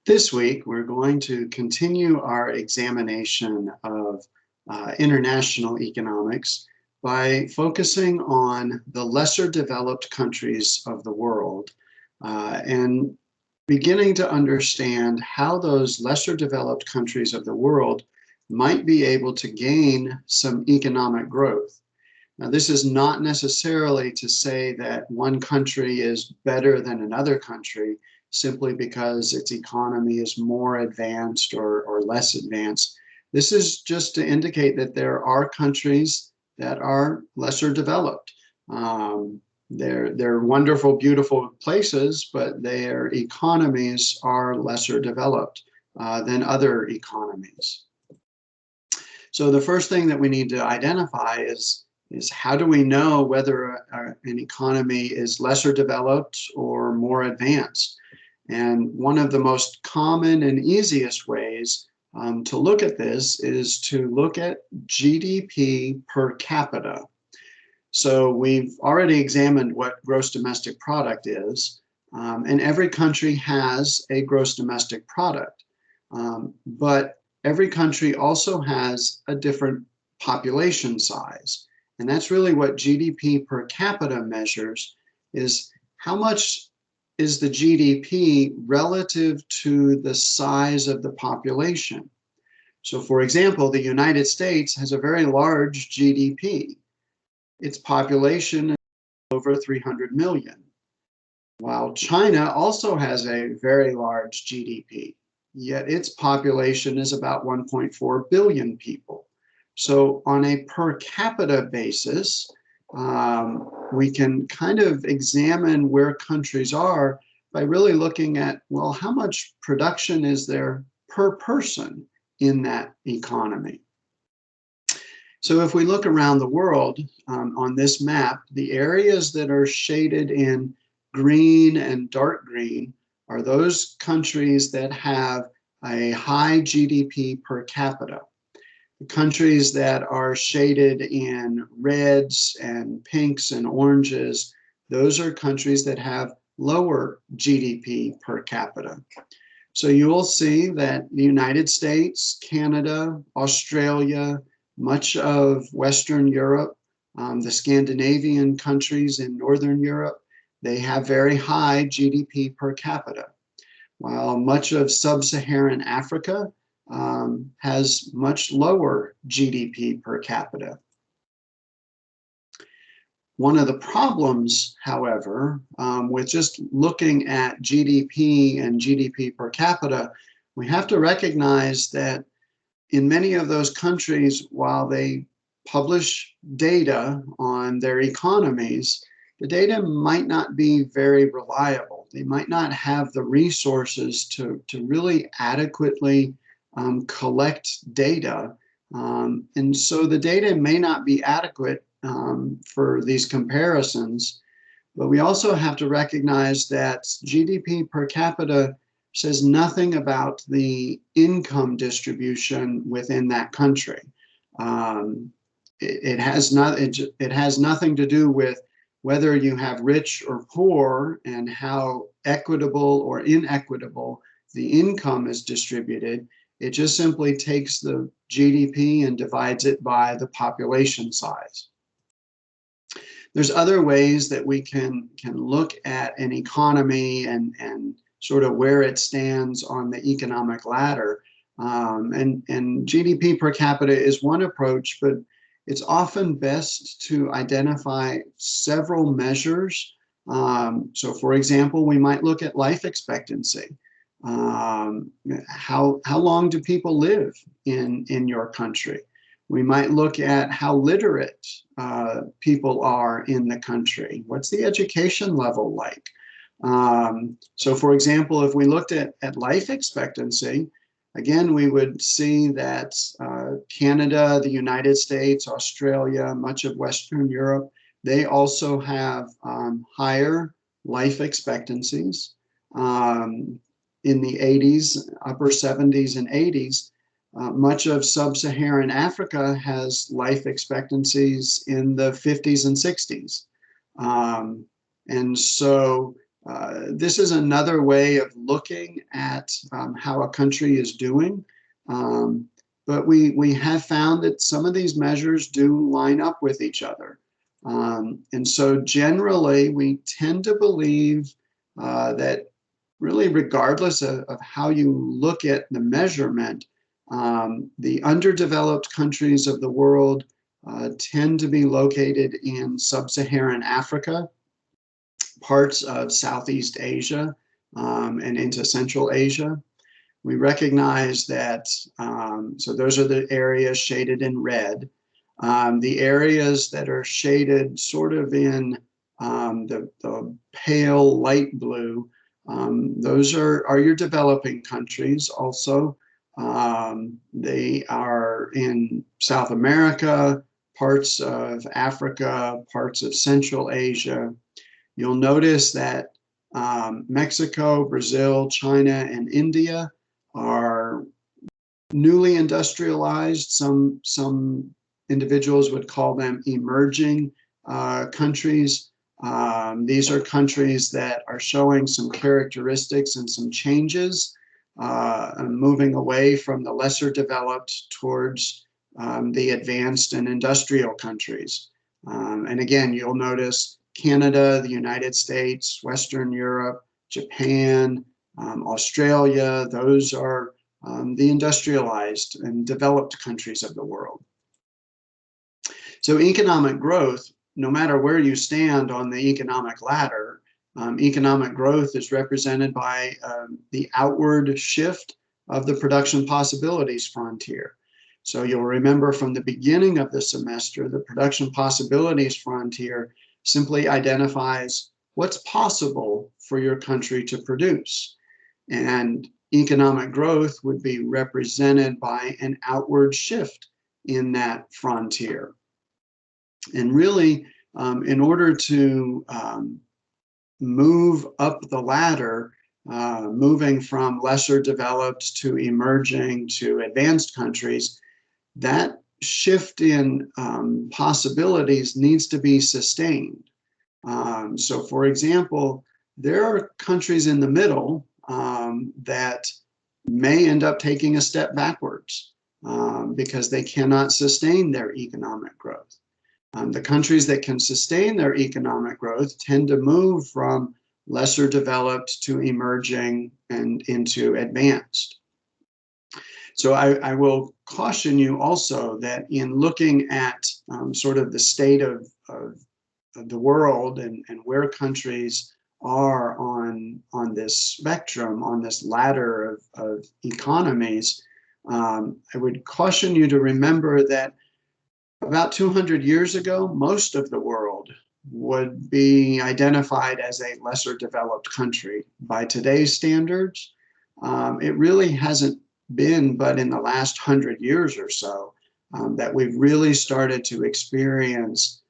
This week, we're going to continue our examination of international economics by focusing on the lesser developed countries of the world and beginning to understand how those lesser developed countries of the world might be able to gain some economic growth. Now, this is not necessarily to say that one country is better than another country simply because its economy is more advanced or less advanced. This is just to indicate that there are countries that are lesser developed. They're wonderful, beautiful places, but their economies are lesser developed than other economies. So the first thing that we need to identify is how do we know whether an economy is lesser developed or more advanced? And one of the most common and easiest ways to look at this is to look at GDP per capita. So we've already examined what gross domestic product is, and every country has a gross domestic product. But every country also has a different population size. And that's really what GDP per capita measures, is how much is the GDP relative to the size of the population. So for example, the United States has a very large GDP. Its population is over 300 million, while China also has a very large GDP, yet its population is about 1.4 billion people. So on a per capita basis, we can kind of examine where countries are by really looking at, well, how much production is there per person in that economy? So if we look around the world on this map, the areas that are shaded in green and dark green are those countries that have a high GDP per capita. The countries that are shaded in reds and pinks and oranges, those are countries that have lower GDP per capita. So you will see that the United States, Canada, Australia, much of Western Europe, the Scandinavian countries in Northern Europe, they have very high GDP per capita, while much of sub-Saharan Africa has much lower GDP per capita. One of the problems, however, with just looking at GDP and GDP per capita, we have to recognize that in many of those countries, while they publish data on their economies, the data might not be very reliable. They might not have the resources to really adequately collect data. And so the data may not be adequate for these comparisons, but we also have to recognize that GDP per capita says nothing about the income distribution within that country. It has nothing to do with whether you have rich or poor and how equitable or inequitable the income is distributed. It just simply takes the GDP and divides it by the population size. There's other ways that we can look at an economy and sort of where it stands on the economic ladder. And GDP per capita is one approach, but it's often best to identify several measures. So for example, we might look at life expectancy. How long do people live in your country? We might look at how literate people are in the country. What's the education level like? So for example, if we looked at life expectancy, again, we would see that Canada, the United States, Australia, much of Western Europe, they also have higher life expectancies. In the 80s, upper 70s and 80s, much of sub-Saharan Africa has life expectancies in the 50s and 60s. And so This is another way of looking at how a country is doing. But we have found that some of these measures do line up with each other. And so generally, we tend to believe that really regardless of how you look at the measurement, the underdeveloped countries of the world tend to be located in sub-Saharan Africa, parts of Southeast Asia, and into Central Asia. We recognize that, so those are the areas shaded in red. The areas that are shaded sort of in the pale light blue, those are your developing countries also. They are in South America, parts of Africa, parts of Central Asia. You'll notice that Mexico, Brazil, China, and India are newly industrialized. Some individuals would call them emerging countries. These are countries that are showing some characteristics and some changes, moving away from the lesser developed towards the advanced and industrial countries. And again, you'll notice Canada, the United States, Western Europe, Japan, Australia, those are the industrialized and developed countries of the world. So economic growth, no matter where you stand on the economic ladder, economic growth is represented by the outward shift of the production possibilities frontier. So you'll remember from the beginning of the semester, the production possibilities frontier simply identifies what's possible for your country to produce. And economic growth would be represented by an outward shift in that frontier. And really, in order to move up the ladder, moving from lesser developed to emerging to advanced countries, that shift in possibilities needs to be sustained. So for example, there are countries in the middle that may end up taking a step backwards because they cannot sustain their economic growth. The countries that can sustain their economic growth tend to move from lesser developed to emerging and into advanced. So I will caution you also that in looking at sort of the state of the world and where countries are on this spectrum, on this ladder of economies, I would caution you to remember that about 200 years ago, most of the world would be identified as a lesser developed country. By today's standards, it really hasn't been but in the last 100 years or so that we've really started to experience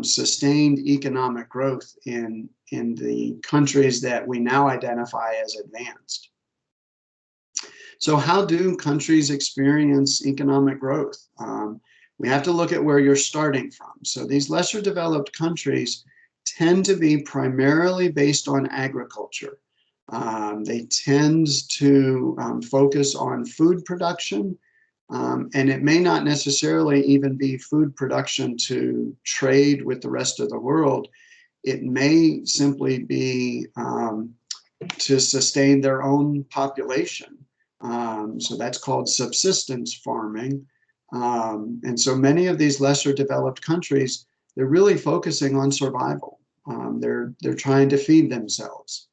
sustained economic growth in the countries that we now identify as advanced. So how do countries experience economic growth? We have to look at where you're starting from. So these lesser developed countries tend to be primarily based on agriculture. They tend to focus on food production, and it may not necessarily even be food production to trade with the rest of the world. It may simply be to sustain their own population. So that's called subsistence farming. And so many of these lesser developed countries, they're really focusing on survival. They're trying to feed themselves.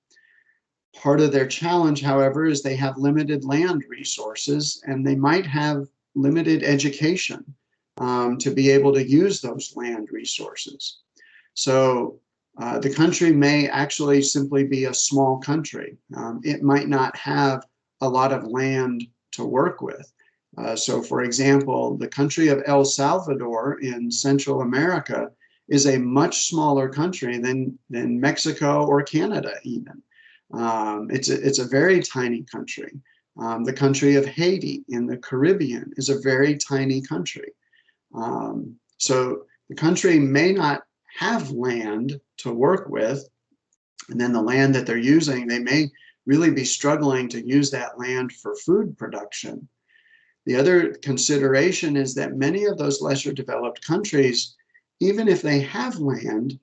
Part of their challenge, however, is they have limited land resources and they might have limited education to be able to use those land resources. So the country may actually simply be a small country. It might not have a lot of land to work with. So for example, the country of El Salvador in Central America is a much smaller country than Mexico or Canada even. It's a very tiny country. The country of Haiti in the Caribbean is a very tiny country. So the country may not have land to work with, And then the land that they're using, they may really be struggling to use that land for food production. The other consideration is that many of those lesser developed countries, even if they have land,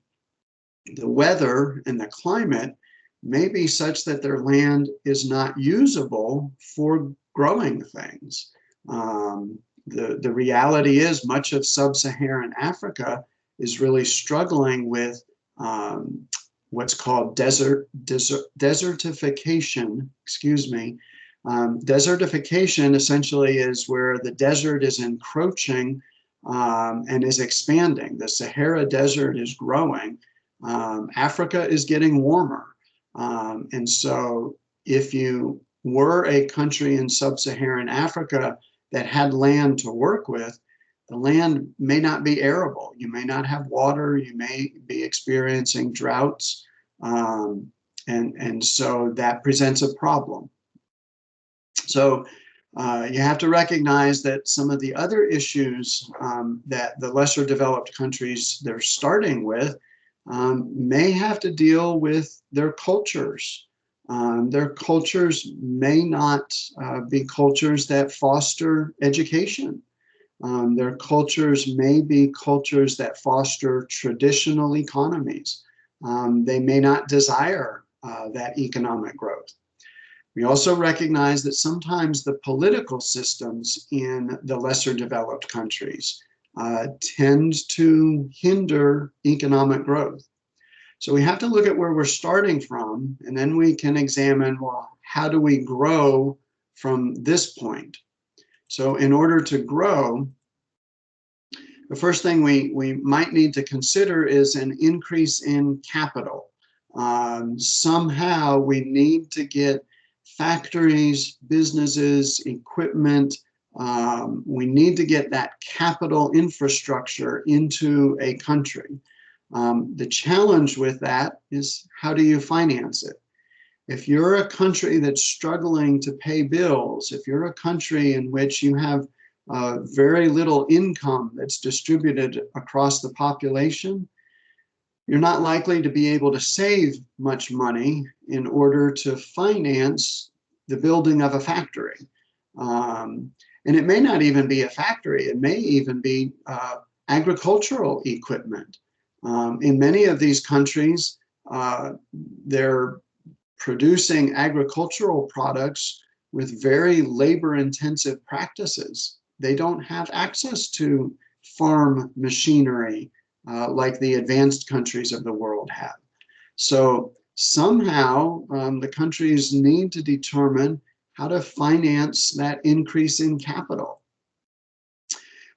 the weather and the climate may be such that their land is not usable for growing things. The reality is much of sub-Saharan Africa is really struggling with what's called desertification, excuse me. Desertification essentially is where the desert is encroaching and is expanding. The Sahara Desert is growing. Africa is getting warmer. And so if you were a country in sub-Saharan Africa that had land to work with, the land may not be arable. You may not have water. You may be experiencing droughts. And so that presents a problem. So you have to recognize that some of the other issues that the lesser developed countries they're starting with may have to deal with their cultures. Their cultures may not be cultures that foster education. Their cultures may be cultures that foster traditional economies. They may not desire that economic growth. We also recognize that sometimes the political systems in the lesser developed countries tend to hinder economic growth. So we have to look at where we're starting from, and then we can examine, well, how do we grow from this point? So in order to grow, the first thing we might need to consider is an increase in capital. Somehow we need to get factories, businesses, equipment. We need to get that capital infrastructure into a country. The challenge with that is, how do you finance it? If you're a country that's struggling to pay bills, if you're a country in which you have very little income that's distributed across the population, you're not likely to be able to save much money in order to finance the building of a factory. And it may not even be a factory, it may even be agricultural equipment. In many of these countries, they're producing agricultural products with very labor-intensive practices. They don't have access to farm machinery like the advanced countries of the world have. So somehow the countries need to determine how to finance that increase in capital.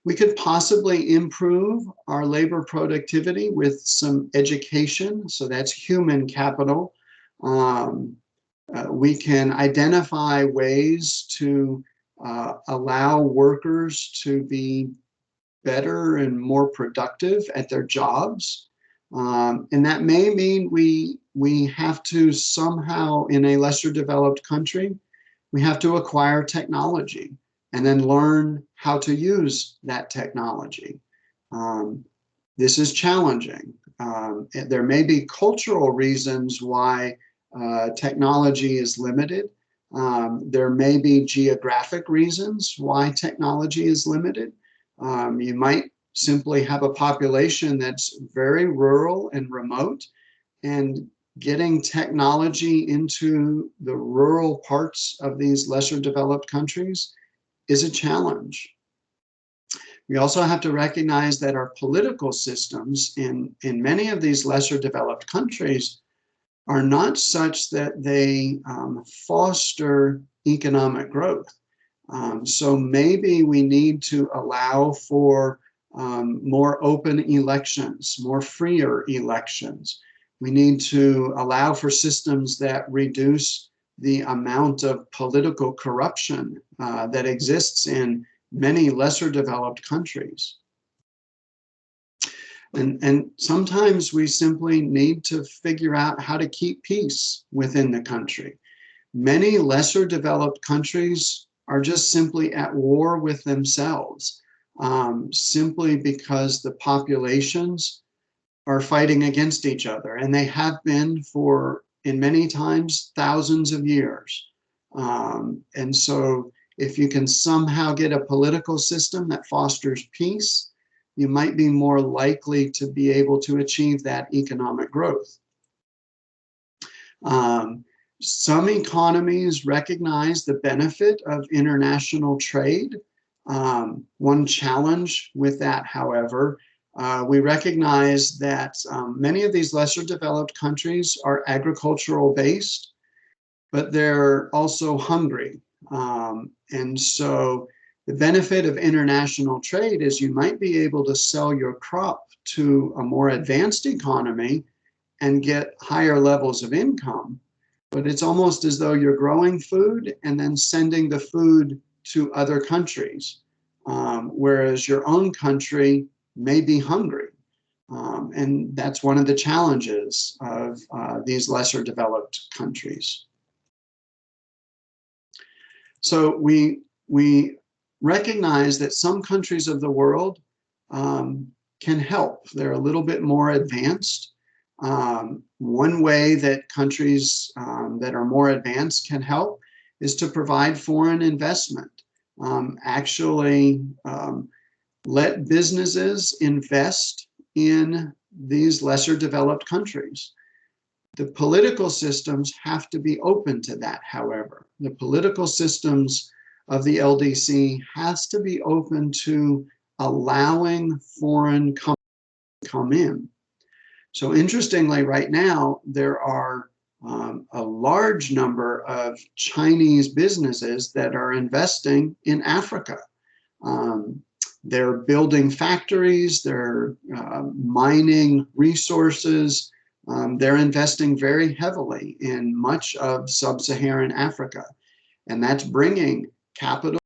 We could possibly improve our labor productivity with some education, so that's human capital. We can identify ways to allow workers to be better and more productive at their jobs. And that may mean we have to somehow, in a lesser developed country, we have to acquire technology and then learn how to use that technology. This is challenging. There may be cultural reasons why technology is limited. There may be geographic reasons why technology is limited. You might simply have a population that's very rural and remote, and getting technology into the rural parts of these lesser developed countries is a challenge. We also have to recognize that our political systems in many of these lesser developed countries are not such that they foster economic growth. So maybe we need to allow for more open elections, more freer elections. We need to allow for systems that reduce the amount of political corruption that exists in many lesser developed countries. And sometimes we simply need to figure out how to keep peace within the country. Many lesser developed countries are just simply at war with themselves, simply because the populations are fighting against each other, and they have been for, in many times, thousands of years. And so if you can somehow get a political system that fosters peace, you might be more likely to be able to achieve that economic growth. Some economies recognize the benefit of international trade. One challenge with that, however, we recognize that many of these lesser developed countries are agricultural based, but they're also hungry. And so the benefit of international trade is you might be able to sell your crop to a more advanced economy and get higher levels of income, but it's almost as though you're growing food and then sending the food to other countries, whereas your own country may be hungry. And that's one of the challenges of these lesser developed countries. So we recognize that some countries of the world can help. They're a little bit more advanced. One way that countries that are more advanced can help is to provide foreign investment. Actually, let businesses invest in these lesser developed countries. The political systems have to be open to that, however. The political systems of the LDC has to be open to allowing foreign companies to come in. So interestingly, right now, there are a large number of Chinese businesses that are investing in Africa. They're building factories, they're mining resources, they're investing very heavily in much of sub-Saharan Africa. And that's bringing capital,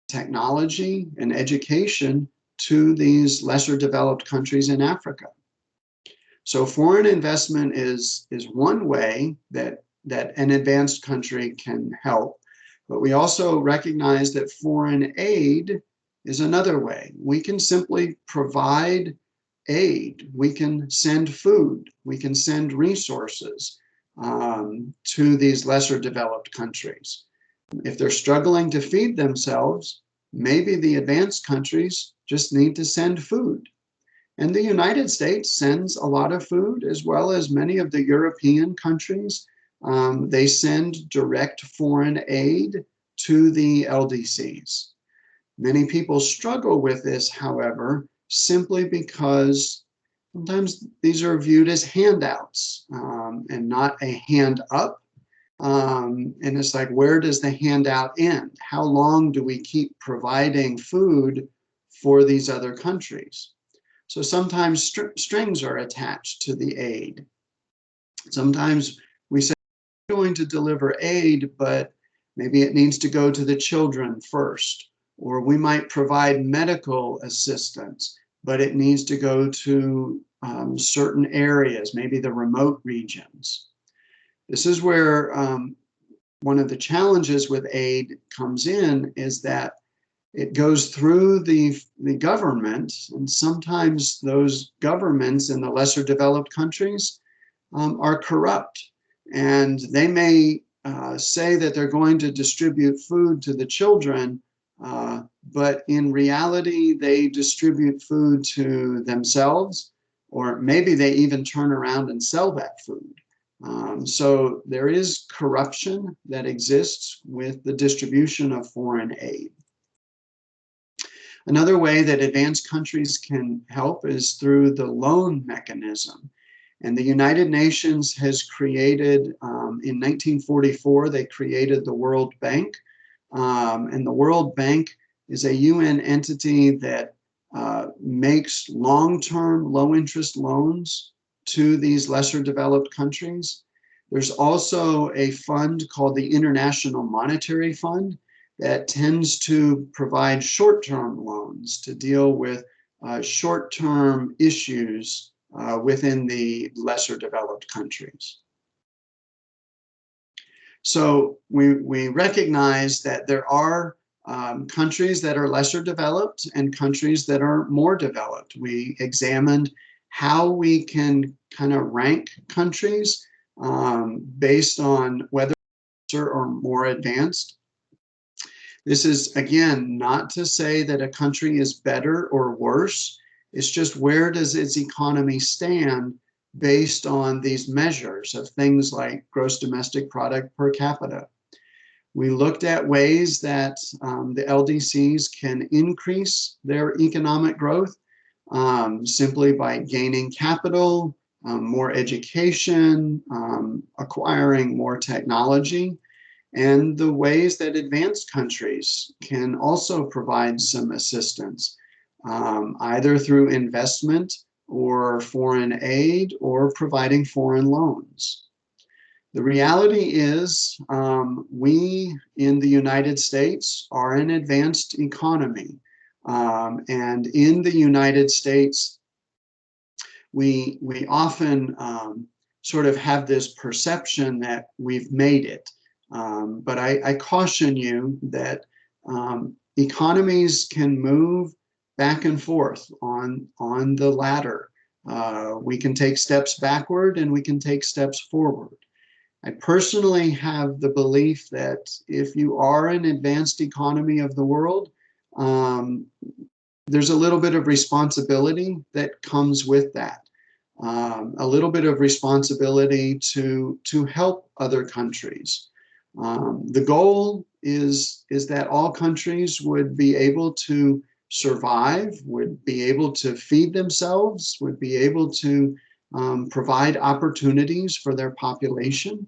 technology, and education to these lesser developed countries in Africa. So foreign investment is one way that an advanced country can help. But we also recognize that foreign aid is another way. We can simply provide aid. We can send food. We can send resources to these lesser developed countries. If they're struggling to feed themselves, maybe the advanced countries just need to send food. And the United States sends a lot of food, as well as many of the European countries. They send direct foreign aid to the LDCs. Many people struggle with this, however, simply because sometimes these are viewed as handouts and not a hand up. And it's like, where does the handout end? How long do we keep providing food for these other countries? So sometimes strings are attached to the aid. Sometimes we say we're going to deliver aid, but maybe it needs to go to the children first. Or we might provide medical assistance, but it needs to go to certain areas, maybe the remote regions. This is where one of the challenges with aid comes in, is that it goes through the government, and sometimes those governments in the lesser developed countries are corrupt. And they may say that they're going to distribute food to the children, but in reality, they distribute food to themselves, or maybe they even turn around and sell that food. So there is corruption that exists with the distribution of foreign aid. Another way that advanced countries can help is through the loan mechanism. And the United Nations has created, in 1944, they created the World Bank. And the World Bank is a UN entity that makes long-term, low-interest loans to these lesser developed countries. There's also a fund called the International Monetary Fund that tends to provide short-term loans to deal with short-term issues within the lesser developed countries. So we recognize that there are countries that are lesser developed and countries that are more developed. We examined how we can kind of rank countries based on whether or more advanced. This is, again, not to say that a country is better or worse. It's just where does its economy stand based on these measures of things like gross domestic product per capita. We looked at ways that the LDCs can increase their economic growth simply by gaining capital, more education, acquiring more technology, and the ways that advanced countries can also provide some assistance, either through investment or foreign aid or providing foreign loans. The reality is we in the United States are an advanced economy. And in the United States, we often sort of have this perception that we've made it. But I caution you that economies can move back and forth on the ladder. We can take steps backward and we can take steps forward. I personally have the belief that if you are an advanced economy of the world, there's a little bit of responsibility that comes with that. A little bit of responsibility to help other countries. The goal is that all countries would be able to survive, would be able to feed themselves, would be able to provide opportunities for their population.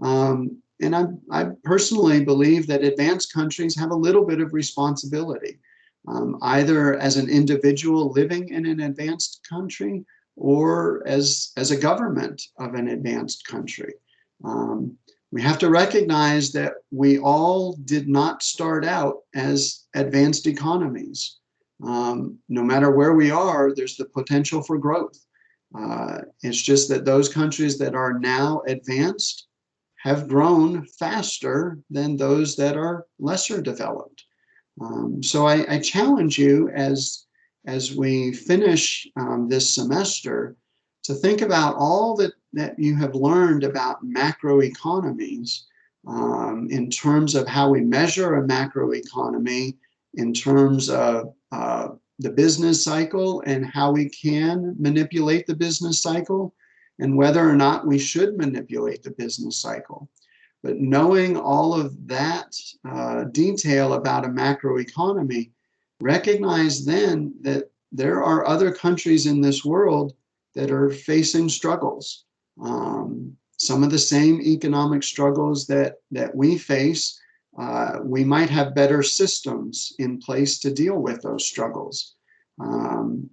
And I personally believe that advanced countries have a little bit of responsibility, either as an individual living in an advanced country or as a government of an advanced country. We have to recognize that we all did not start out as advanced economies. No matter where we are, there's the potential for growth. It's just that those countries that are now advanced have grown faster than those that are lesser developed. So I challenge you as we finish this semester to think about all that you have learned about macroeconomies in terms of how we measure a macroeconomy, in terms of the business cycle and how we can manipulate the business cycle, and whether or not we should manipulate the business cycle. But knowing all of that detail about a macroeconomy, recognize then that there are other countries in this world that are facing struggles. Some of the same economic struggles that we face, we might have better systems in place to deal with those struggles.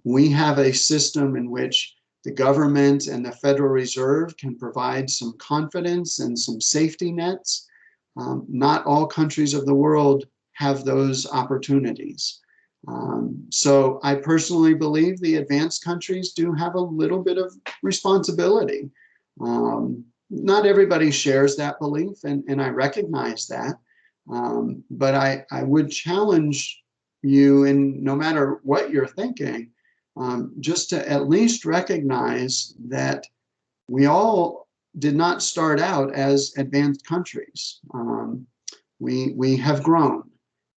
We have a system in which the government and the Federal Reserve can provide some confidence and some safety nets. Not all countries of the world have those opportunities. So I personally believe the advanced countries do have a little bit of responsibility. Not everybody shares that belief, and I recognize that. But I would challenge you, and no matter what you're thinking, just to at least recognize that we all did not start out as advanced countries. We have grown.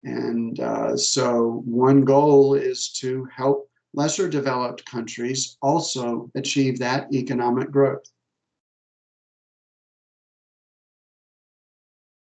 And so one goal is to help lesser developed countries also achieve that economic growth.